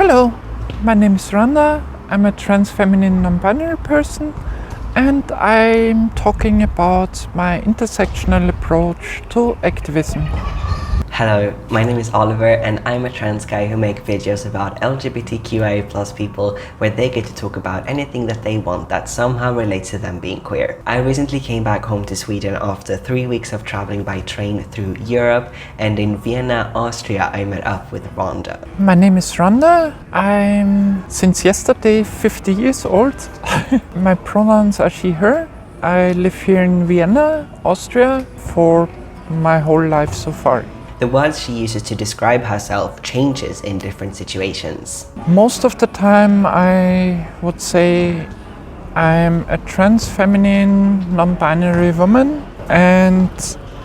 Hello, my name is Rhonda. I'm a transfeminine non-binary person, and I'm talking about my intersectional approach to activism. Hello, my name is Oliver and I'm a trans guy who make videos about LGBTQIA+ people where they get to talk about anything that they want that somehow relates to them being queer. I recently came back home to Sweden after 3 weeks of traveling by train through Europe, and in Vienna, Austria, I met up with Rhonda. My name is Rhonda. I'm since yesterday 50 years old. My pronouns are she, her. I live here in Vienna, Austria for my whole life so far. The words she uses to describe herself changes in different situations. Most of the time I would say I'm a trans feminine non-binary woman and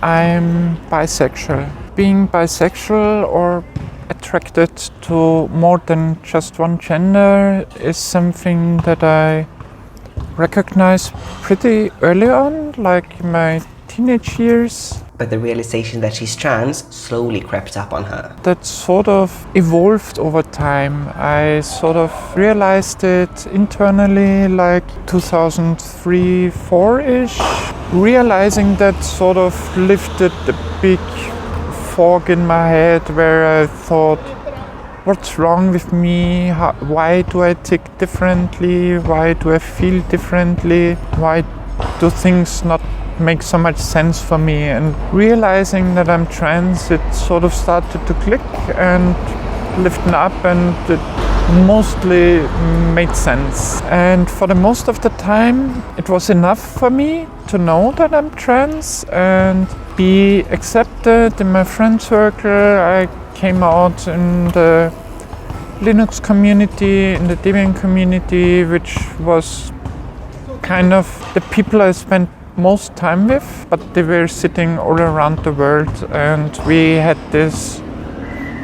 I'm bisexual. Being bisexual or attracted to more than just one gender is something that I recognize pretty early on, like in my teenage years. But the realization that she's trans slowly crept up on her. That sort of evolved over time. I sort of realized it internally like 2003-4-ish. Realizing that sort of lifted a big fog in my head where I thought, what's wrong with me? Why do I tick differently? Why do I feel differently? Why do things not make so much sense for me? And realizing that I'm trans, it sort of started to click and lifting up, and it mostly made sense. And for the most of the time, it was enough for me to know that I'm trans and be accepted in my friend circle. I came out in the Linux community, in the Debian community, which was kind of the people I spent most time with, but they were sitting all around the world, and we had these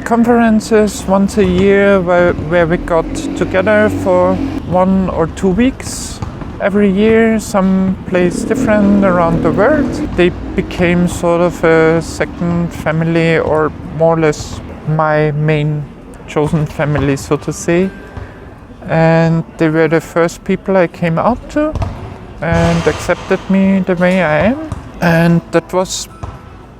conferences once a year where we got together for 1 or 2 weeks every year, some place different around the world. They became sort of a second family, or more or less my main chosen family, so to say. And they were the first people I came out to and accepted me the way I am. And that was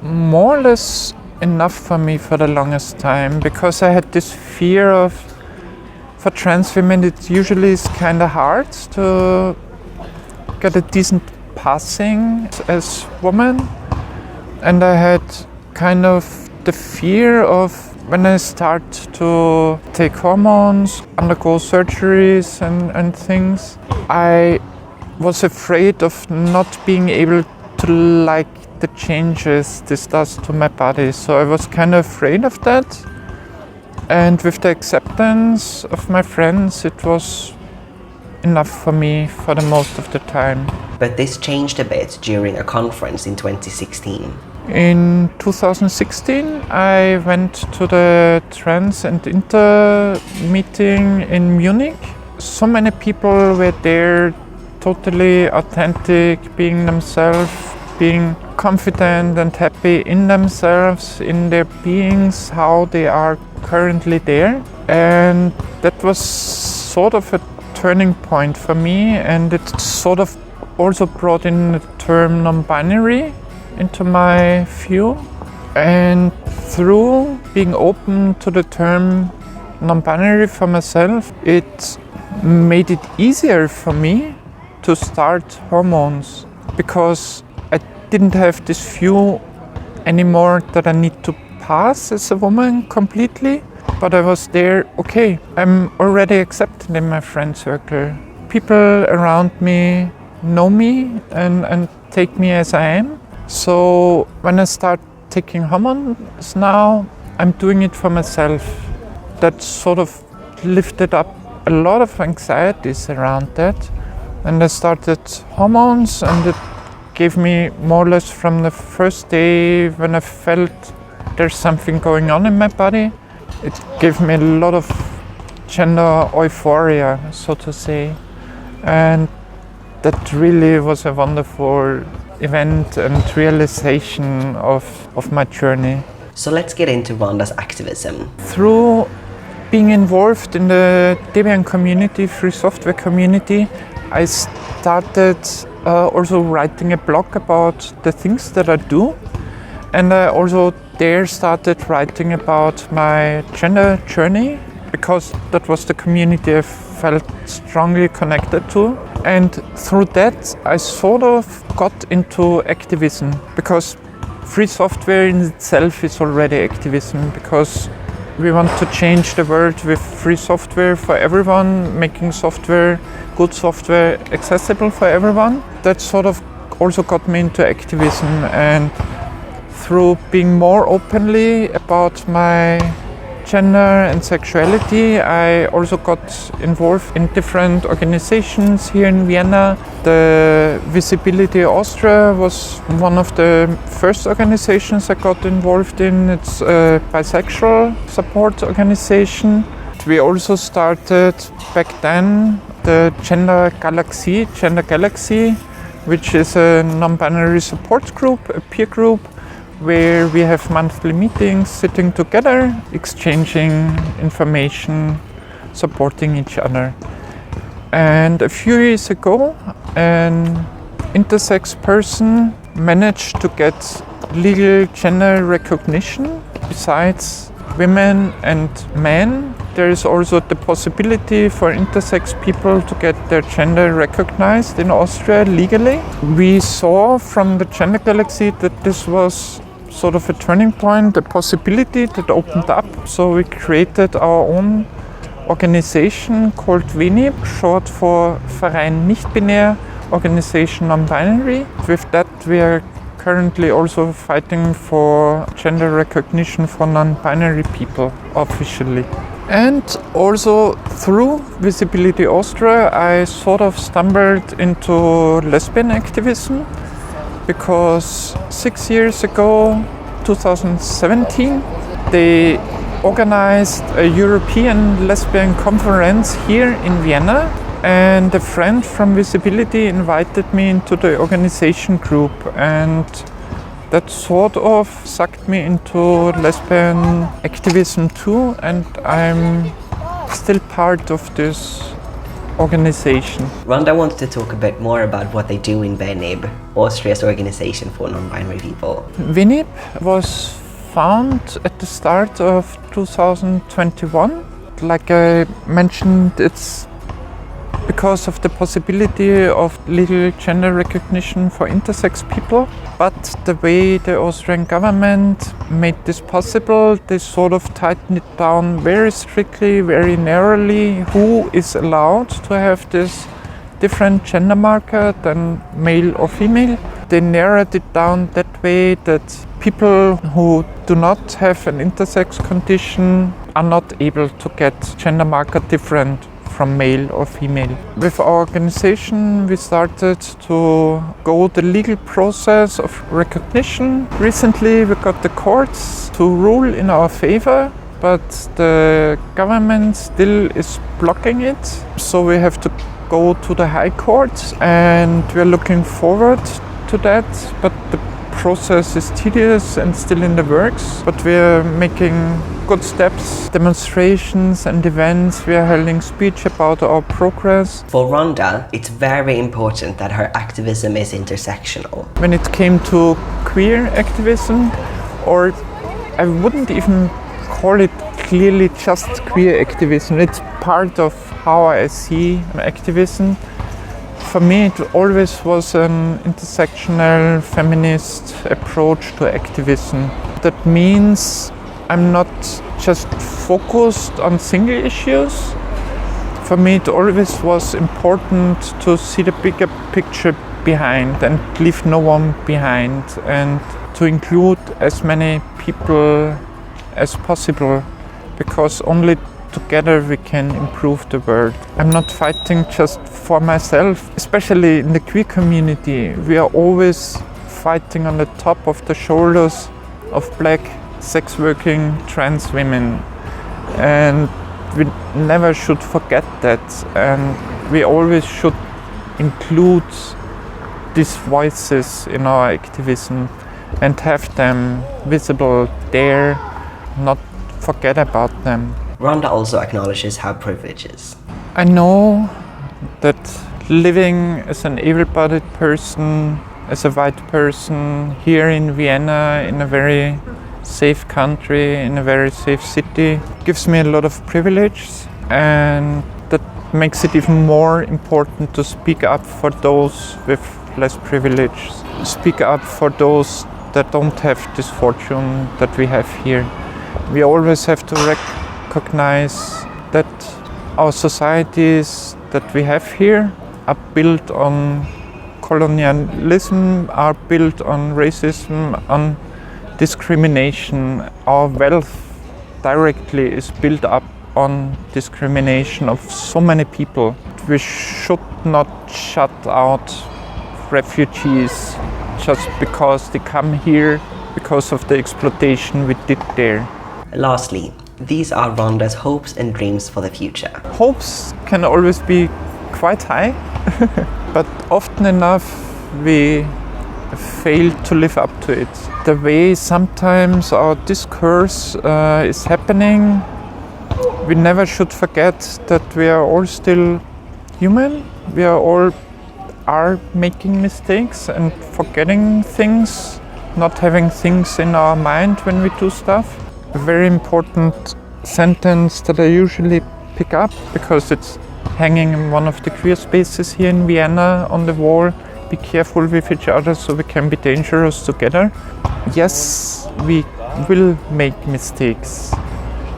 more or less enough for me for the longest time, because I had this fear of, for trans women it usually is kind of hard to get a decent passing as woman. And I had kind of the fear of, when I start to take hormones, undergo surgeries and things, I was afraid of not being able to like the changes this does to my body. So I was kind of afraid of that. And with the acceptance of my friends, it was enough for me for the most of the time. But this changed a bit during a conference in 2016. In 2016, I went to the Trans and Inter meeting in Munich. So many people were there, totally authentic, being themselves, being confident and happy in themselves, in their beings, how they are currently there. And that was sort of a turning point for me, and it sort of also brought in the term non-binary into my view. And through being open to the term non-binary for myself, it made it easier for me to start hormones, because I didn't have this view anymore that I need to pass as a woman completely, but I was there, okay, I'm already accepted in my friend circle. People around me know me and take me as I am. So when I start taking hormones now, I'm doing it for myself. That sort of lifted up a lot of anxieties around that. And I started hormones, and it gave me more or less from the first day when I felt there's something going on in my body, it gave me a lot of gender euphoria, so to say. And that really was a wonderful event and realization of my journey. So let's get into Rhonda's activism. Through being involved in the Debian community, free software community, I started also writing a blog about the things that I do. And I also there started writing about my gender journey, because that was the community I felt strongly connected to. And through that, I sort of got into activism, because free software in itself is already activism, because we want to change the world with free software for everyone, making software, good software, accessible for everyone. That sort of also got me into activism, and through being more openly about my gender and sexuality, I also got involved in different organizations here in Vienna. The Visibility Austria was one of the first organizations I got involved in. It's a bisexual support organization. We also started back then the Gender Galaxy, which is a non-binary support group, a peer group, where we have monthly meetings, sitting together, exchanging information, supporting each other. And a few years ago, an intersex person managed to get legal gender recognition. Besides women and men, there is also the possibility for intersex people to get their gender recognized in Austria legally. We saw from the Gender Galaxy that this was sort of a turning point, a possibility that opened up. So we created our own organization called Vienna, short for Verein Nicht-Binär, Organization Non-Binary. With that, we are currently also fighting for gender recognition for non-binary people officially. And also through Visibility Austria, I sort of stumbled into lesbian activism, because 6 years ago, 2017, they organized a European lesbian conference here in Vienna, and a friend from Visibility invited me into the organization group, and that sort of sucked me into lesbian activism too, and I'm still part of this organization. Rhonda wants to talk a bit more about what they do in VENIB, Austria's organization for non-binary people. VENIB was founded at the start of 2021. Like I mentioned, it's because of the possibility of legal gender recognition for intersex people. But the way the Austrian government made this possible, they sort of tightened it down very strictly, very narrowly, who is allowed to have this different gender marker than male or female. They narrowed it down that way that people who do not have an intersex condition are not able to get gender marker different from male or female. With our organization, we started to go the legal process of recognition. Recently, we got the courts to rule in our favor, but the government still is blocking it. So we have to go to the High Court, and we're looking forward to that. But the process is tedious and still in the works, but we're making good steps, demonstrations and events. We are holding speech about our progress. For Rhonda, it's very important that her activism is intersectional. When it came to queer activism, or I wouldn't even call it clearly just queer activism, it's part of how I see activism. For me, it always was an intersectional feminist approach to activism. That means I'm not just focused on single issues. For me, it always was important to see the bigger picture behind and leave no one behind, and to include as many people as possible, because only together we can improve the world. I'm not fighting just for myself, especially in the queer community. We are always fighting on the top of the shoulders of black, sex-working trans women. And we never should forget that. And we always should include these voices in our activism and have them visible there, not forget about them. Rhonda also acknowledges her privileges. I know that living as an able-bodied person, as a white person here in Vienna, in a very safe country, in a very safe city, gives me a lot of privileges, and that makes it even more important to speak up for those with less privilege, speak up for those that don't have this fortune that we have here. We always have to recognize that our societies that we have here are built on colonialism, are built on racism, on discrimination. Our wealth directly is built up on discrimination of so many people. We should not shut out refugees just because they come here because of the exploitation we did there. Lastly, these are Rhonda's hopes and dreams for the future. Hopes can always be quite high, but often enough we fail to live up to it. The way sometimes our discourse is happening, we never should forget that we are all still human. We are all making mistakes and forgetting things, not having things in our mind when we do stuff. A very important sentence that I usually pick up, because it's hanging in one of the queer spaces here in Vienna on the wall: be careful with each other so we can be dangerous together. Yes, we will make mistakes.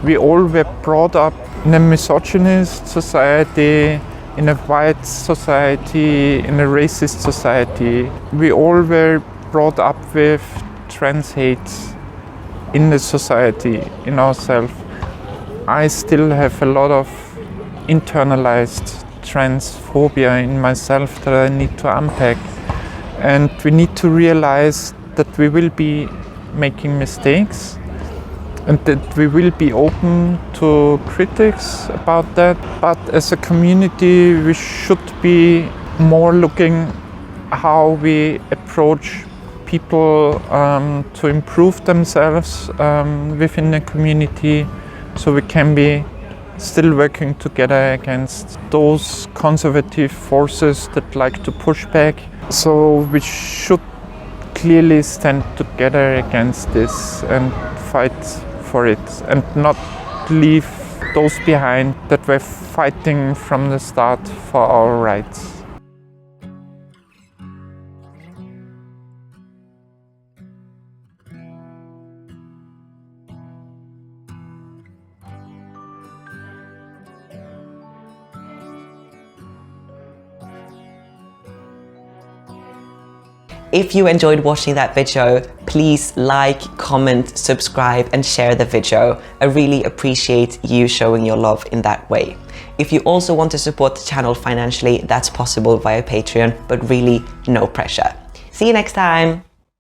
We all were brought up in a misogynist society, in a white society, in a racist society. We all were brought up with trans hate in the society, in ourselves. I still have a lot of internalized transphobia in myself that I need to unpack. And we need to realize that we will be making mistakes, and that we will be open to critics about that. But as a community, we should be more looking how we approach people to improve themselves within the community, so we can be still working together against those conservative forces that like to push back. So we should clearly stand together against this and fight for it, and not leave those behind that were fighting from the start for our rights. If you enjoyed watching that video, please like, comment, subscribe and share the video. I really appreciate you showing your love in that way. If you also want to support the channel financially, that's possible via Patreon, but really no pressure. See you next time!